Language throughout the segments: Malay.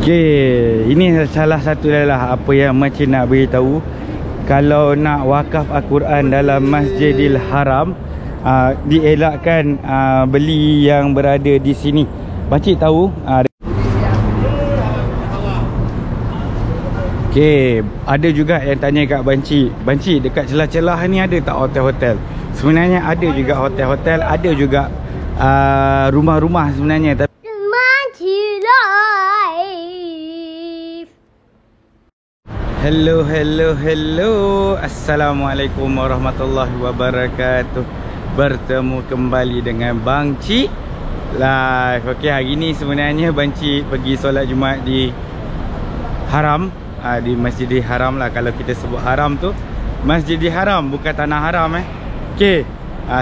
Okey, ini salah satu adalah apa yang macam nak beritahu. Kalau nak wakaf Al-Quran dalam Masjidil Haram, dielakkan beli yang berada di sini. Pakcik tahu? Okey, ada juga yang tanya kat Bancik, dekat celah-celah ni ada tak hotel-hotel? Sebenarnya ada juga hotel-hotel, ada juga rumah-rumah sebenarnya. Hello. Assalamualaikum warahmatullahi wabarakatuh. Bertemu kembali dengan Bang Cik live. Okey, hari ni sebenarnya Bang Cik pergi solat Jumaat di Haram, di Masjidil Haram lah. Kalau kita sebut haram tu Masjidil Haram, bukan tanah haram Okey,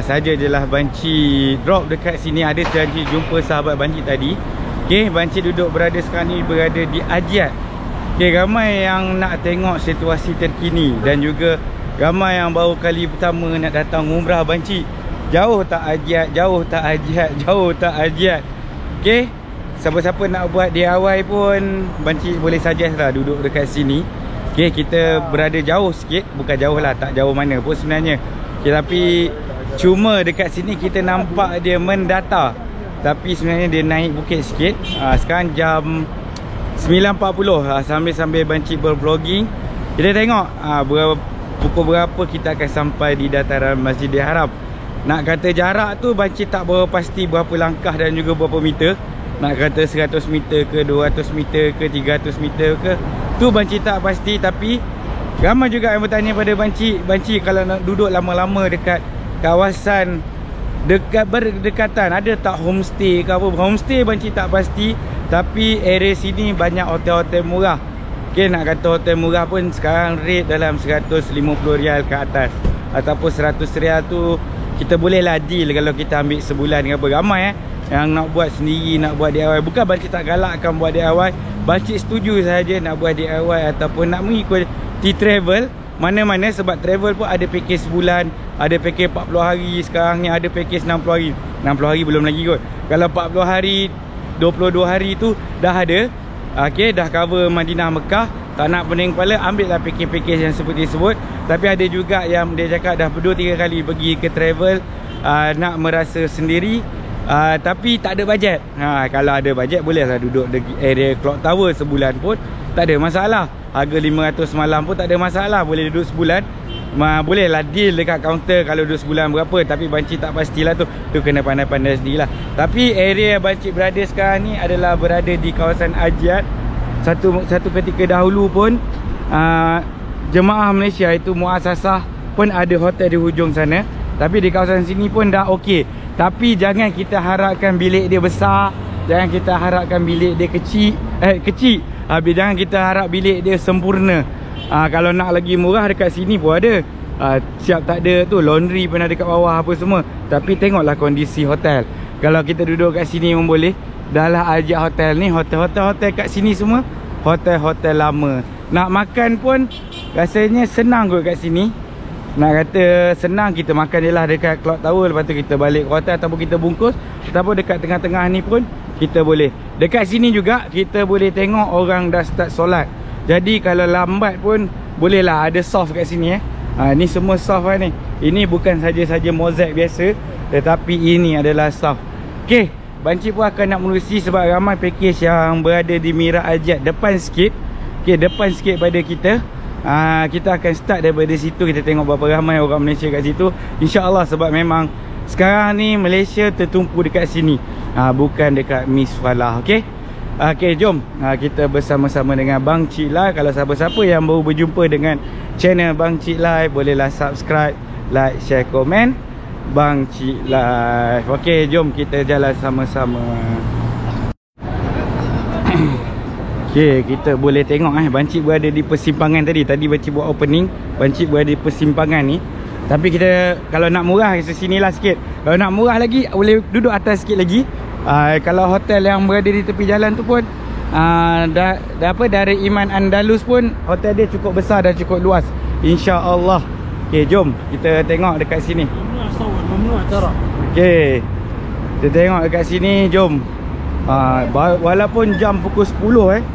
saja je lah Bang Cik drop dekat sini. Ada janji jumpa sahabat Bang Cik tadi. Okey, Bang Cik duduk berada sekarang ni berada di Ajiat. Okay, ramai yang nak tengok situasi terkini dan juga ramai yang baru kali pertama nak datang umrah Bang Cik. Jauh tak Ajiat, jauh tak Ajiat. Okay, siapa-siapa nak buat DIY pun Bang Cik boleh suggest lah duduk dekat sini. Okay, kita berada jauh sikit, bukan jauh lah, tak jauh mana pun sebenarnya. Okay, tapi cuma dekat sini kita nampak dia mendata, tapi sebenarnya dia naik bukit sikit. Sekarang jam 9.40, sambil Bang Cik bervlogging. Kita tengok pukul berapa kita akan sampai di dataran Masjidil Haram. Nak kata jarak tu Bang Cik tak berapa pasti berapa langkah dan juga berapa meter. Nak kata 100 meter ke, 200 meter ke, 300 meter ke, tu Bang Cik tak pasti. Tapi ramai juga yang bertanya pada Bang Cik kalau nak duduk lama-lama dekat kawasan berdekatan, ada tak homestay ke apa. Homestay Bang Cik tak pasti, tapi area sini banyak hotel-hotel murah. Okay, nak kata hotel murah pun sekarang rate dalam 150 rial ke atas, ataupun 100 rial tu kita boleh lah deal kalau kita ambil sebulan ke apa. Ramai yang nak buat sendiri, nak buat DIY. Bukan Bang Cik tak galakkan buat DIY, Bang Cik setuju saja nak buat DIY ataupun nak mengikuti travel mana-mana. Sebab travel pun ada package sebulan, ada package 40 hari. Sekarang ni ada package 60 hari. 60 hari belum lagi kot. Kalau 40 hari, 22 hari tu dah ada. Okay, dah cover Madinah, Mekah. Tak nak pening kepala, ambil lah package-package yang seperti sebut. Tapi ada juga yang dia cakap dah 2-3 kali pergi ke travel, nak merasa sendiri, tapi tak ada bajet. Kalau ada bajet bolehlah duduk di area Clock Tower sebulan pun tak ada masalah. Harga 500 malam pun tak ada masalah, boleh duduk sebulan. Boleh lah deal dekat kaunter kalau duduk sebulan berapa. Tapi Bang Cik tak pastilah tu kena pandai-pandai sendiri lah. Tapi area Bang Cik berada sekarang ni adalah berada di kawasan Ajiat. Satu ketika dahulu pun jemaah Malaysia itu muasasah pun ada hotel di hujung sana. Tapi di kawasan sini pun dah okey. Tapi jangan kita harapkan bilik dia besar, jangan kita harapkan bilik dia kecil. Jangan kita harap bilik dia sempurna. Kalau nak lagi murah dekat sini pun ada. Siap tak ada tu, laundry pun ada kat bawah apa semua. Tapi tengoklah kondisi hotel. Kalau kita duduk kat sini pun boleh. Dah lah Ajiat hotel ni, hotel-hotel kat sini semua hotel-hotel lama. Nak makan pun rasanya senang kot kat sini. Nak kata senang, kita makan je lah dekat Clock Tower. Lepas tu kita balik ke hotel ataupun kita bungkus. Ataupun dekat tengah-tengah ni pun kita boleh. Dekat sini juga kita boleh tengok orang dah start solat. Jadi kalau lambat pun bolehlah ada soft kat sini ni semua soft ni. Ini bukan saja-saja mozaik biasa, tetapi ini adalah soft. Okey, Bang Cik pun akan nak menerusi sebab ramai package yang berada di Mira Ajiat depan sikit. Okey, depan sikit pada kita. Kita akan start daripada situ. Kita tengok berapa ramai orang Malaysia kat situ. InsyaAllah, sebab memang sekarang ni Malaysia tertumpu dekat sini, bukan dekat Miss Falah. Okey, jom kita bersama-sama dengan Bang Cik Live. Kalau siapa-siapa yang baru berjumpa dengan channel Bang Cik Live, bolehlah subscribe, like, share, komen Bang Cik Live. Okey, jom kita jalan sama-sama. Okey, kita boleh tengok Bang Cik berada di persimpangan tadi. Tadi Bang Cik buat opening, Bang Cik berada di persimpangan ni. Tapi kita kalau nak murah ke sinilah sikit. Kalau nak murah lagi boleh duduk atas sikit lagi. Kalau hotel yang berada di tepi jalan tu pun dari Iman Andalus pun hotel dia cukup besar dan cukup luas, insya-Allah. Okey, jom kita tengok dekat sini. Okey, kita tengok dekat sini, jom. Walaupun jam pukul 10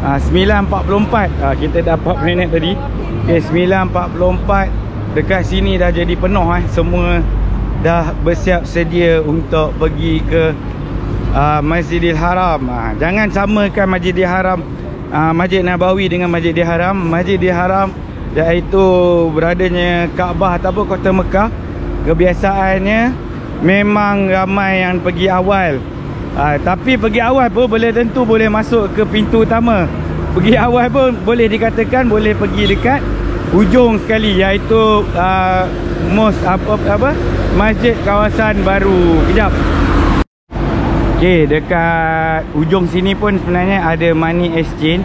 9.44 kita dah 4 minit tadi. Okay, 9.44 dekat sini dah jadi penuh semua dah bersiap sedia untuk pergi ke Masjidil Haram. Jangan samakan Masjidil Haram, Masjid Nabawi dengan Masjidil Haram. Masjidil Haram iaitu beradanya Kaabah ataupun kota Mekah. Kebiasaannya memang ramai yang pergi awal. Tapi pergi awal pun boleh tentu boleh masuk ke pintu utama. Pergi awal pun boleh dikatakan boleh pergi dekat hujung sekali, iaitu Masjid Kawasan Baru. Kejap. Okey, dekat hujung sini pun sebenarnya ada money exchange.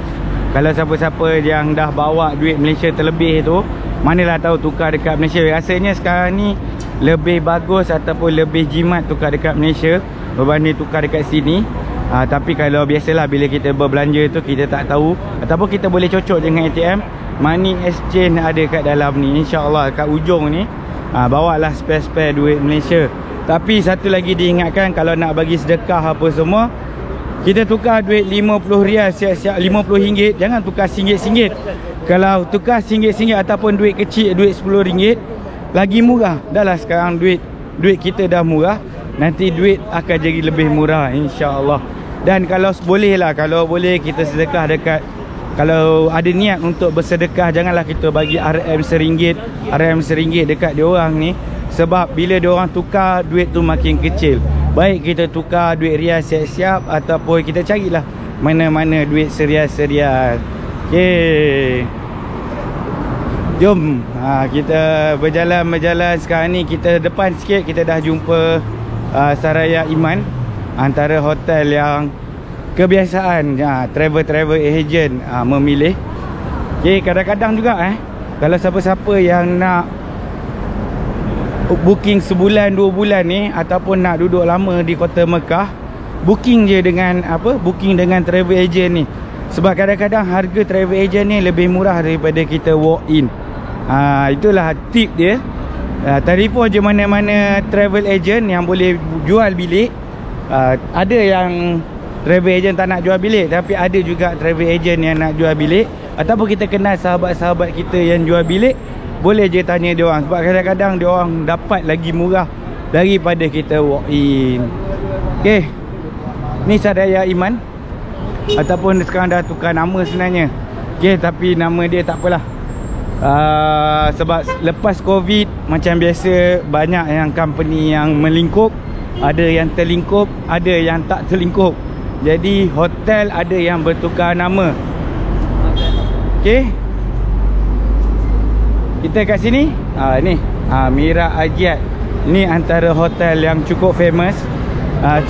Kalau siapa-siapa yang dah bawa duit Malaysia terlebih tu, manalah tahu tukar dekat Malaysia. Rasanya sekarang ni lebih bagus ataupun lebih jimat tukar dekat Malaysia berbanding tukar dekat sini. Tapi kalau biasalah bila kita berbelanja tu kita tak tahu ataupun kita boleh cocok dengan ATM, money exchange ada kat dalam ni. InsyaAllah kat ujung ni bawalah spare-spare duit Malaysia. Tapi satu lagi diingatkan, kalau nak bagi sedekah apa semua, kita tukar duit RM50 siap-siap RM50. Jangan tukar RM1. Kalau tukar RM1 ataupun duit kecil, duit RM10 lagi murah. Dah lah sekarang duit kita dah murah, nanti duit akan jadi lebih murah insya-Allah. Dan kalau boleh lah, kalau boleh kita sedekah dekat, kalau ada niat untuk bersedekah, janganlah kita bagi RM1 dekat diorang ni. Sebab bila diorang tukar, duit tu makin kecil. Baik kita tukar duit rias siap-siap ataupun kita carilah mana-mana duit serias-serias. Okey, jom kita berjalan-berjalan. Sekarang ni kita depan sikit, kita dah jumpa Saraya Iman, antara hotel yang kebiasaan travel agent memilih. Okay, kadang-kadang juga kalau siapa-siapa yang nak booking sebulan 2 bulan ni ataupun nak duduk lama di kota Mekah, booking je dengan booking dengan travel agent ni. Sebab kadang-kadang harga travel agent ni lebih murah daripada kita walk in. Itulah tip dia. Telefon je mana-mana travel agent yang boleh jual bilik. Ada yang travel agent tak nak jual bilik, tapi ada juga travel agent yang nak jual bilik. Ataupun kita kenal sahabat-sahabat kita yang jual bilik, boleh je tanya dia orang. Sebab kadang-kadang dia orang dapat lagi murah daripada kita walk in. Okey, ni Saraya Iman, ataupun sekarang dah tukar nama sebenarnya. Okey, tapi nama dia tak apalah. Sebab lepas Covid, macam biasa, banyak yang company yang melingkup. Ada yang terlingkup, ada yang tak terlingkup. Jadi hotel ada yang bertukar nama. Okey, kita kat sini ni Mira Ajiat. Ni antara hotel yang cukup famous,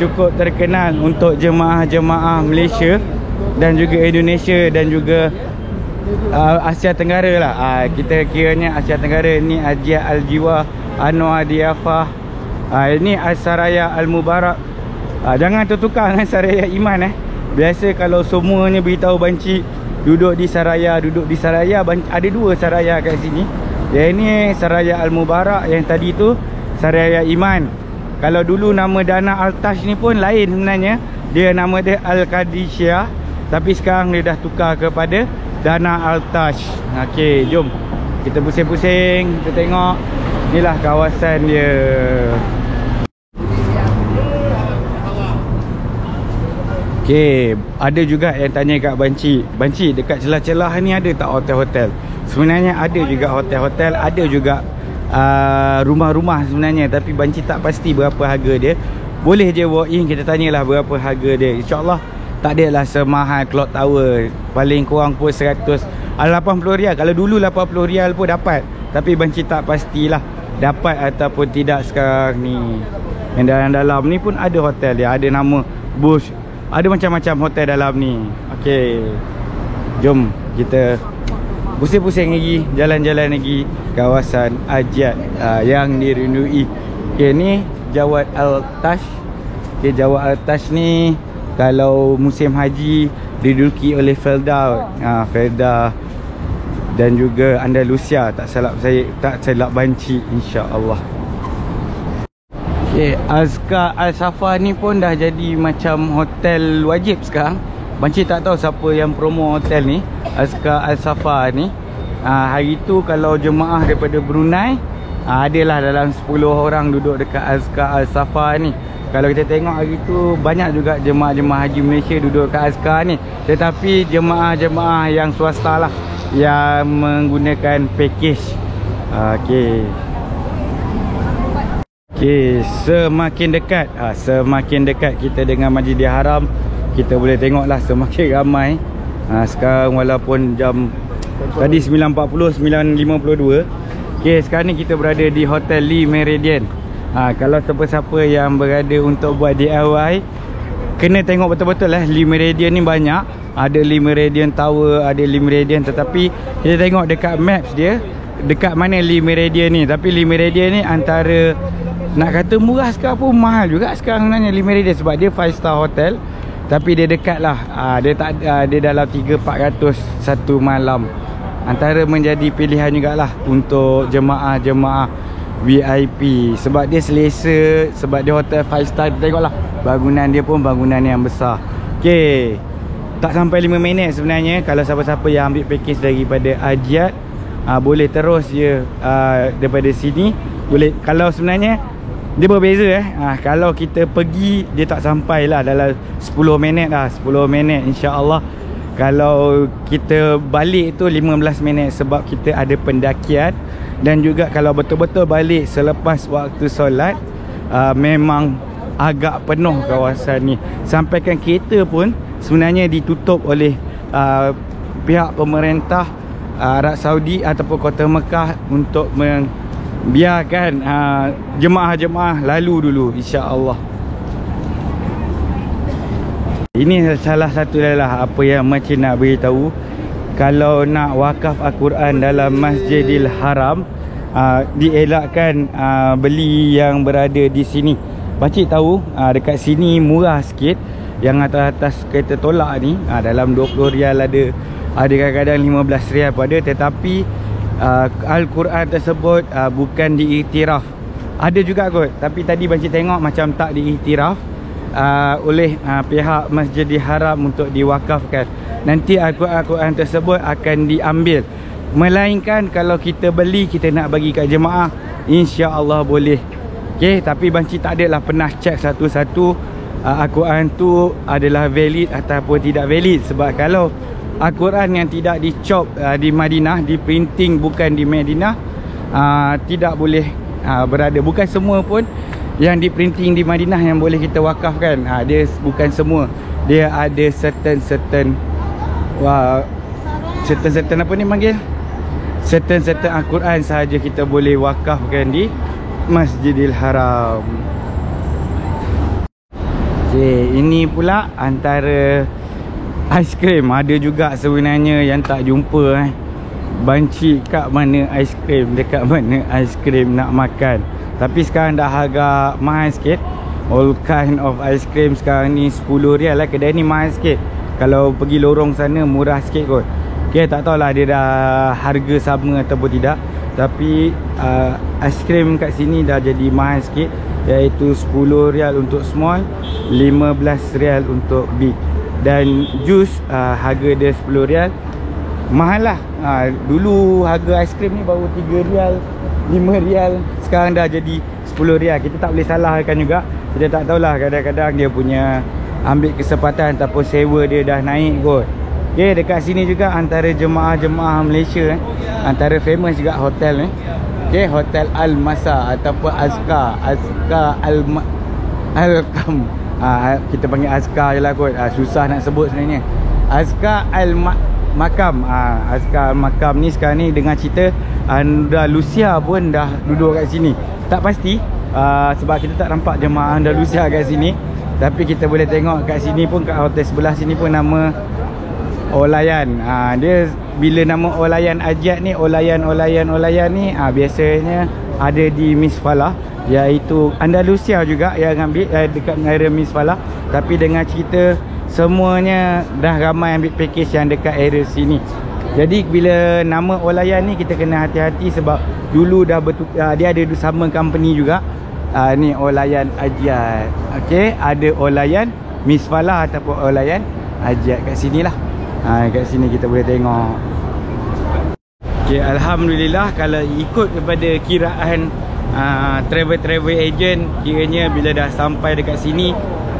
cukup terkenal untuk jemaah-jemaah Malaysia dan juga Indonesia dan juga Asia Tenggara lah. Kita kiranya Asia Tenggara. Ni Ajiat Al-Jiwa, Anwar Diafah. Ini Saraya Al-Mubarak. Jangan tertukar dengan Saraya Iman. Biasa kalau semuanya beritahu banci duduk di Saraya, ada 2 Saraya kat sini. Yang ini Saraya Al-Mubarak, yang tadi tu Saraya Iman. Kalau dulu nama Dana Al-Tash ni pun lain sebenarnya. Dia nama dia Al-Qadisiyah, tapi sekarang dia dah tukar kepada Dana Al-Tash. Okey, jom kita pusing-pusing, kita tengok. Inilah kawasan dia. Okey, ada juga yang tanya kat Banci, dekat celah-celah ni ada tak hotel-hotel? Sebenarnya ada juga hotel-hotel, ada juga rumah-rumah sebenarnya, tapi Banci tak pasti berapa harga dia. Boleh je walk in, kita tanyalah berapa harga dia. InsyaAllah tak adalah semahal Clock Tower. Paling kurang pun 100 RM80. Kalau dulu RM80 pun dapat, tapi Banci tak pastilah dapat ataupun tidak sekarang ni. Yang dalam-dalam ni pun ada hotel dia, ada nama Bush. Ada macam-macam hotel dalam ni. Okey, jom kita pusing-pusing lagi, jalan-jalan lagi kawasan Ajiat yang dirindui. Okey, ni Jawat Al-Tash. Okey, Jawat Al-Tash ni kalau musim haji diduduki oleh Felda, Felda dan juga Andalusia, tak silap Banci, insya-Allah. Azkar Al-Safa ni pun dah jadi macam hotel wajib sekarang. Banci tak tahu siapa yang promo hotel ni, Azkar Al-Safa ni. Hari tu kalau jemaah daripada Brunei, adalah dalam 10 orang duduk dekat Azkar Al-Safa ni. Kalau kita tengok hari tu banyak juga jemaah-jemaah haji Malaysia duduk kat Azkar ni. Tetapi jemaah-jemaah yang swasta lah yang menggunakan package. Okey. Okey, semakin dekat kita dengan Masjidil Haram, kita boleh tengoklah semakin ramai. Sekarang walaupun jam tadi 9.40, 9.52. Okey, sekarang ni kita berada di Hotel Lee Meridian. Kalau siapa-siapa yang berada untuk buat DIY, kena tengok betul-betul lah. Lee Meridian ni banyak. Ada Lee Meridian Tower, ada Lee Meridian. Tetapi kita tengok dekat maps dia, dekat mana Lee Meridian ni. Tapi Lee Meridian ni antara, nak kata murah sekarang pun mahal juga sekarang sebenarnya Lee Meridian. Sebab dia 5 star hotel, tapi dia dekat lah. Dia dalam 300-400 satu malam. Antara menjadi pilihan jugalah untuk jemaah-jemaah VIP. Sebab dia selesa, sebab dia hotel 5 star. Tengoklah bangunan dia pun bangunan yang besar. Okey, tak sampai 5 minit sebenarnya. Kalau siapa-siapa yang ambil package daripada Ajiat, boleh terus je daripada sini. Boleh. Kalau sebenarnya dia berbeza kalau kita pergi, dia tak sampai lah dalam 10 minit lah. 10 minit insya-Allah. Kalau kita balik tu 15 minit sebab kita ada pendakian. Dan juga kalau betul-betul balik selepas waktu solat, memang agak penuh kawasan ni. Sampaikan kereta pun sebenarnya ditutup oleh pihak pemerintah Arab Saudi ataupun Kota Mekah untuk membiarkan jemaah-jemaah lalu dulu, insya-Allah. Ini salah satu adalah apa yang macam nak beritahu. Kalau nak wakaf Al-Quran dalam Masjidil Haram, dielakkan beli yang berada di sini. Pakcik tahu dekat sini murah sikit. Yang atas kereta tolak ni dalam 20 rial ada kadang-kadang 15 rial pun ada. Tetapi Al-Quran tersebut bukan diiktiraf. Ada juga kot, tapi tadi pakcik tengok macam tak diiktiraf oleh pihak Masjidil Haram untuk diwakafkan. Nanti Al-Quran tersebut akan diambil. Melainkan kalau kita beli, kita nak bagi kat jemaah, insya-Allah boleh. Okey, tapi banci tak adalah pernah check satu-satu Al-Quran tu adalah valid ataupun tidak valid. Sebab kalau Al-Quran yang tidak dicop di Madinah, di printing bukan di Madinah, tidak boleh berada. Bukan semua pun yang di printing di Madinah yang boleh kita wakafkan. Dia bukan semua. Dia ada certain apa ni panggil? Certain Al-Quran sahaja kita boleh wakafkan di Masjidil Haram. Okay, ini pula antara aiskrim. Ada juga sebenarnya yang tak jumpa banci kat mana aiskrim, dekat mana aiskrim nak makan. Tapi sekarang dah agak mahal sikit. All kind of aiskrim sekarang ni 10 rial lah. Kedai ni mahal sikit. Kalau pergi lorong sana murah sikit kot. Okay, tak tahulah dia dah harga sama ataupun tidak. Tapi aiskrim kat sini dah jadi mahal sikit, iaitu 10 rial untuk small, 15 rial untuk big. Dan jus harga dia 10 rial. Mahal lah. Dulu harga aiskrim ni baru 3 rial, 5 rial. Sekarang dah jadi 10 rial. Kita tak boleh salahkan juga. Kita tak tahulah, kadang-kadang dia punya ambil kesempatan ataupun sewa dia dah naik kot. Okay, dekat sini juga antara jemaah-jemaah Malaysia antara famous juga hotel ni. Okay, Hotel Al-Masa ataupun Azkar Al-Kam. Kita panggil Azkar je lah kot. Susah nak sebut sebenarnya. Azkar Al-Makam. Azkar Al-Makam ni sekarang ni dengar cerita Andalusia pun dah duduk kat sini. Tak pasti sebab kita tak nampak jemaah Andalusia kat sini. Tapi kita boleh tengok kat sini pun, kat hotel sebelah sini pun nama Olayan. Dia bila nama Olayan Ajiat ni, Olayan ni biasanya ada di Misfalah, iaitu Andalusia juga yang ambil dekat negara Misfalah. Tapi dengan cerita semuanya dah ramai ambil package yang dekat area sini. Jadi bila nama Olayan ni kita kena hati-hati sebab dulu dah dia ada sama company juga. Ni Olayan Ajiat. Okey, ada Olayan Misfalah ataupun Olayan Hajat kat sini lah. Kat sini kita boleh tengok. Okay, Alhamdulillah, kalau ikut kepada kiraan travel agent, kiranya bila dah sampai dekat sini,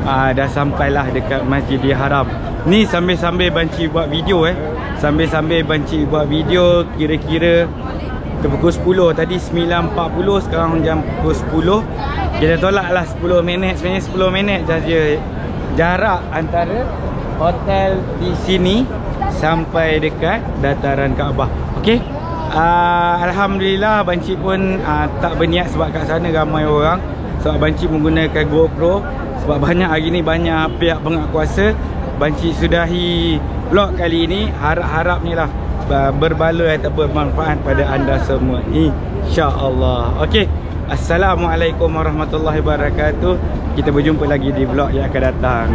dah sampailah dekat Masjidil Haram. Ni sambil-sambil banci buat video sambil-sambil banci buat video. Kira-kira ke pukul 10. Tadi 9.40, sekarang jam pukul 10. Kita tolak lah 10 minit. Sebenarnya 10 minit saja jarak antara hotel di sini sampai dekat dataran Kaabah. Okey. Alhamdulillah, banci pun tak berniat sebab kat sana ramai orang. Sebab banci menggunakan GoPro. Sebab banyak hari ni banyak pihak penguatkuasa. Banci sudahi vlog kali ini. Harap-harap ni lah berbaloi atau bermanfaat pada anda semua, insya-Allah. Okey. Assalamualaikum warahmatullahi wabarakatuh. Kita berjumpa lagi di vlog yang akan datang.